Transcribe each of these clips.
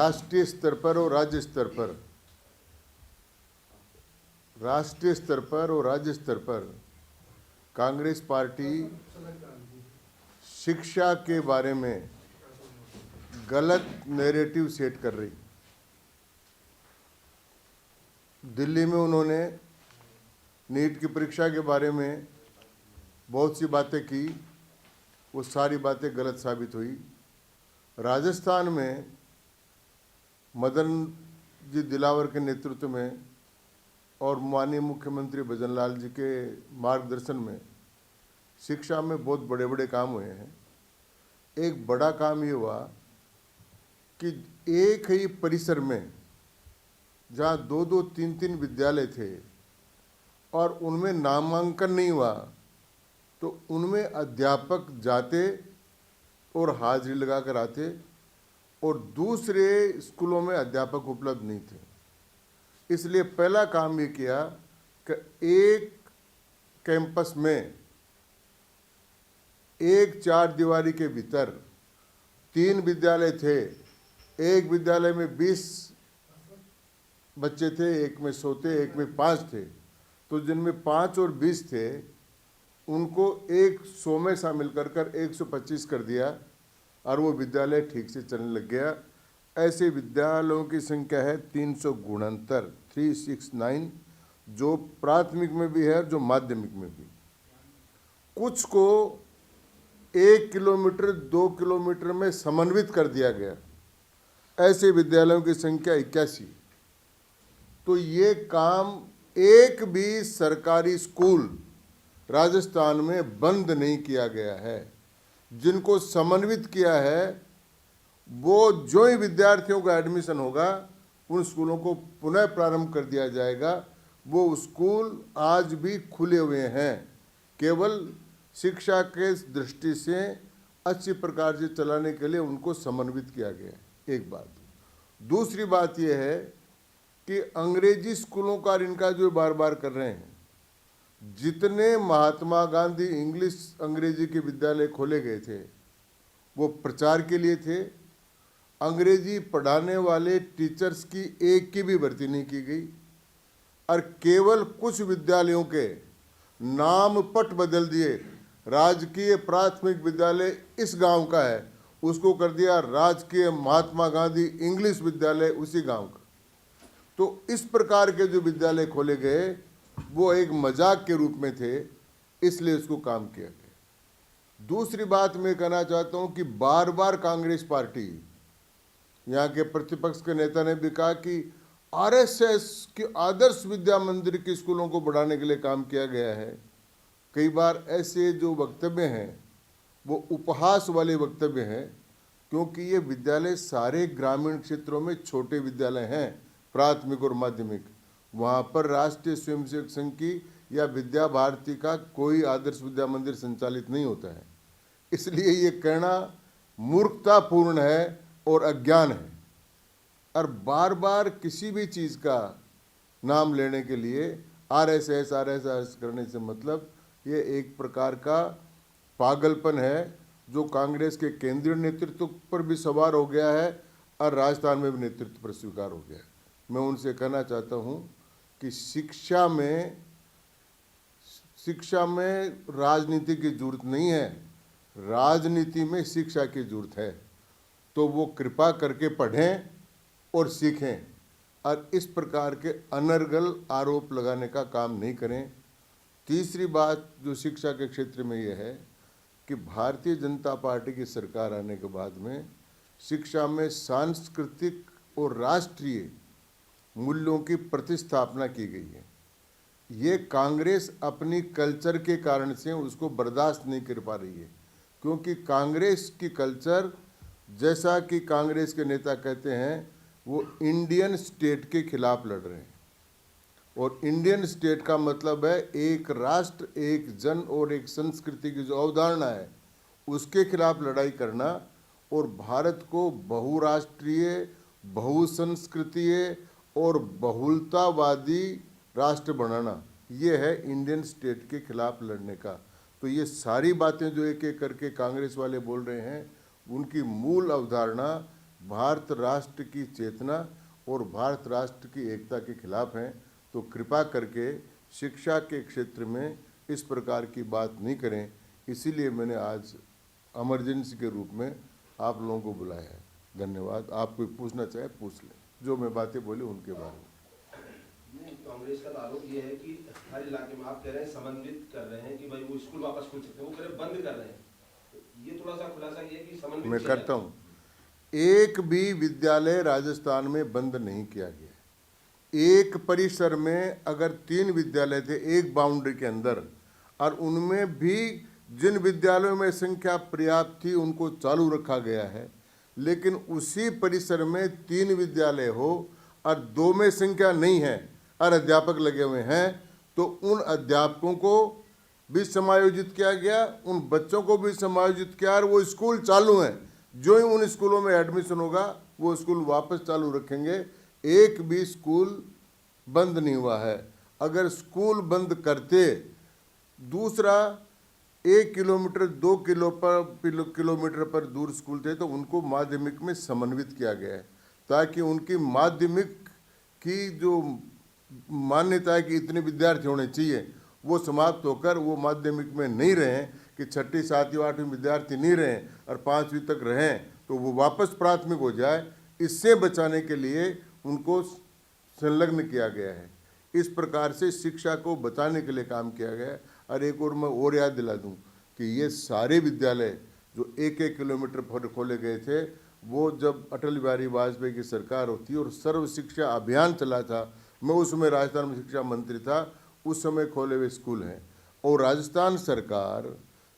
राष्ट्रीय स्तर पर और राज्य स्तर पर कांग्रेस पार्टी शिक्षा के बारे में गलत नैरेटिव सेट कर रही। दिल्ली में उन्होंने नीट की परीक्षा के बारे में बहुत सी बातें की, वो सारी बातें गलत साबित हुई। राजस्थान में मदन जी दिलावर के नेतृत्व में और माननीय मुख्यमंत्री भजन लाल जी के मार्गदर्शन में शिक्षा में बहुत बड़े बड़े काम हुए हैं। एक बड़ा काम ये हुआ कि एक ही परिसर में जहाँ 2-2, 3-3 विद्यालय थे और उनमें नामांकन नहीं हुआ, तो उनमें अध्यापक जाते और हाजिरी लगा कर आते और दूसरे स्कूलों में अध्यापक उपलब्ध नहीं थे। इसलिए पहला काम ये किया कि एक कैंपस में एक 4 दीवारी के भीतर 3 विद्यालय थे। एक विद्यालय में 20 बच्चे थे, एक में 100 थे, एक में 5 थे। तो जिनमें 5 और 20 थे उनको 100 में शामिल कर 125 कर दिया और वो विद्यालय ठीक से चलने लग गया। ऐसे विद्यालयों की संख्या है 369, जो प्राथमिक में भी है और जो माध्यमिक में भी। कुछ को 1 किलोमीटर 2 किलोमीटर में समन्वित कर दिया गया। ऐसे विद्यालयों की संख्या 81। तो ये काम एक भी सरकारी स्कूल राजस्थान में बंद नहीं किया गया है। जिनको समन्वित किया है वो जो ही विद्यार्थियों का एडमिशन होगा उन स्कूलों को पुनः प्रारंभ कर दिया जाएगा। वो स्कूल आज भी खुले हुए हैं, केवल शिक्षा के दृष्टि से अच्छी प्रकार से चलाने के लिए उनको समन्वित किया गया है। एक बात। दूसरी बात यह है कि अंग्रेजी स्कूलों का इनका जो बार बार कर रहे हैं, जितने महात्मा गांधी इंग्लिश अंग्रेजी के विद्यालय खोले गए थे वो प्रचार के लिए थे। अंग्रेजी पढ़ाने वाले टीचर्स की एक की भी भर्ती नहीं की गई और केवल कुछ विद्यालयों के नाम पट बदल दिए। राजकीय प्राथमिक विद्यालय इस गांव का है, उसको कर दिया राजकीय महात्मा गांधी इंग्लिश विद्यालय उसी गांव का। तो इस प्रकार के जो विद्यालय खोले गए वो एक मजाक के रूप में थे, इसलिए उसको काम किया गया। दूसरी बात मैं कहना चाहता हूं कि बार बार कांग्रेस पार्टी, यहाँ के प्रतिपक्ष के नेता ने भी कहा कि आरएसएस के आदर्श विद्या मंदिर के स्कूलों को बढ़ाने के लिए काम किया गया है। कई बार ऐसे जो वक्तव्य हैं वो उपहास वाले वक्तव्य हैं, क्योंकि ये विद्यालय सारे ग्रामीण क्षेत्रों में छोटे विद्यालय हैं, प्राथमिक और माध्यमिक। वहाँ पर राष्ट्रीय स्वयंसेवक संघ की या विद्या भारती का कोई आदर्श विद्या मंदिर संचालित नहीं होता है। इसलिए ये कहना मूर्खतापूर्ण है और अज्ञान है। और बार बार किसी भी चीज़ का नाम लेने के लिए आरएसएस करने से मतलब ये एक प्रकार का पागलपन है, जो कांग्रेस के केंद्रीय नेतृत्व पर भी सवार हो गया है और राजस्थान में भी नेतृत्व पर स्वीकार हो गया है। मैं उनसे कहना चाहता हूँ कि शिक्षा में राजनीति की जरूरत नहीं है, राजनीति में शिक्षा की जरूरत है। तो वो कृपा करके पढ़ें और सीखें और इस प्रकार के अनर्गल आरोप लगाने का काम नहीं करें। तीसरी बात जो शिक्षा के क्षेत्र में ये है कि भारतीय जनता पार्टी की सरकार आने के बाद में शिक्षा में सांस्कृतिक और राष्ट्रीय मूल्यों की प्रतिस्थापना की गई है। ये कांग्रेस अपनी कल्चर के कारण से उसको बर्दाश्त नहीं कर पा रही है, क्योंकि कांग्रेस की कल्चर, जैसा कि कांग्रेस के नेता कहते हैं, वो इंडियन स्टेट के खिलाफ लड़ रहे हैं। और इंडियन स्टेट का मतलब है एक राष्ट्र, एक जन और एक संस्कृति की जो अवधारणा है उसके खिलाफ लड़ाई करना और भारत को बहुराष्ट्रीय, बहुसंस्कृतीय और बहुलतावादी राष्ट्र बनाना, ये है इंडियन स्टेट के खिलाफ लड़ने का। तो ये सारी बातें जो एक एक करके कांग्रेस वाले बोल रहे हैं, उनकी मूल अवधारणा भारत राष्ट्र की चेतना और भारत राष्ट्र की एकता के खिलाफ हैं। तो कृपा करके शिक्षा के क्षेत्र में इस प्रकार की बात नहीं करें। इसीलिए मैंने आज इमरजेंसी के रूप में आप लोगों को बुलाया है। धन्यवाद। आप कोई पूछना चाहे पूछ लें, जो मैं बातें बोली उनके बारे में। कांग्रेस का आरोप ये है कि हर इलाके में आप कह रहे हैं समन्वित कर रहे हैं कि भाई वो स्कूल वापस खुल सकते हैं, वो कह रहे हैं बंद कर रहे हैं। तो ये थोड़ा सा खुलासा ये है कि समन्वित मैं करता हूँ, एक भी विद्यालय राजस्थान में बंद नहीं किया गया। एक परिसर में अगर 3 विद्यालय थे एक बाउंड्री के अंदर, और उनमें भी जिन विद्यालयों में संख्या पर्याप्त थी उनको चालू रखा गया है। लेकिन उसी परिसर में 3 विद्यालय हो और 2 में संख्या नहीं है और अध्यापक लगे हुए हैं, तो उन अध्यापकों को भी समायोजित किया गया, उन बच्चों को भी समायोजित किया, और वो स्कूल चालू हैं। जो ही उन स्कूलों में एडमिशन होगा वो स्कूल वापस चालू रखेंगे। एक भी स्कूल बंद नहीं हुआ है। अगर स्कूल बंद करते, दूसरा 1 किलोमीटर 2 किलोमीटर पर दूर स्कूल थे तो उनको माध्यमिक में समन्वित किया गया है, ताकि उनकी माध्यमिक की जो मान्यता है कि इतने विद्यार्थी होने चाहिए वो समाप्त होकर वो माध्यमिक में नहीं रहें, कि 6ठी 7वीं 8वीं विद्यार्थी नहीं रहें और 5वीं तक रहें, तो वो वापस प्राथमिक हो जाए। इससे बचाने के लिए उनको संलग्न किया गया है। इस प्रकार से शिक्षा को बचाने के लिए काम किया गया है। और एक और मैं और याद दिला दूं कि ये सारे विद्यालय जो 1-1 किलोमीटर पर खोले गए थे, वो जब अटल बिहारी वाजपेयी की सरकार होती और सर्व शिक्षा अभियान चला था, मैं उसमें राजस्थान में शिक्षा मंत्री था, उस समय खोले हुए स्कूल हैं। और राजस्थान सरकार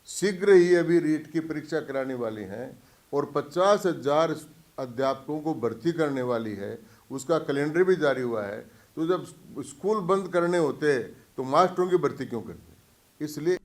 शीघ्र ही अभी रीट की परीक्षा कराने वाली है और 50,000 अध्यापकों को भर्ती करने वाली है। उसका कैलेंडर भी जारी हुआ है। तो जब स्कूल बंद करने होते तो मास्टरों की भर्ती क्यों करते? इसलिए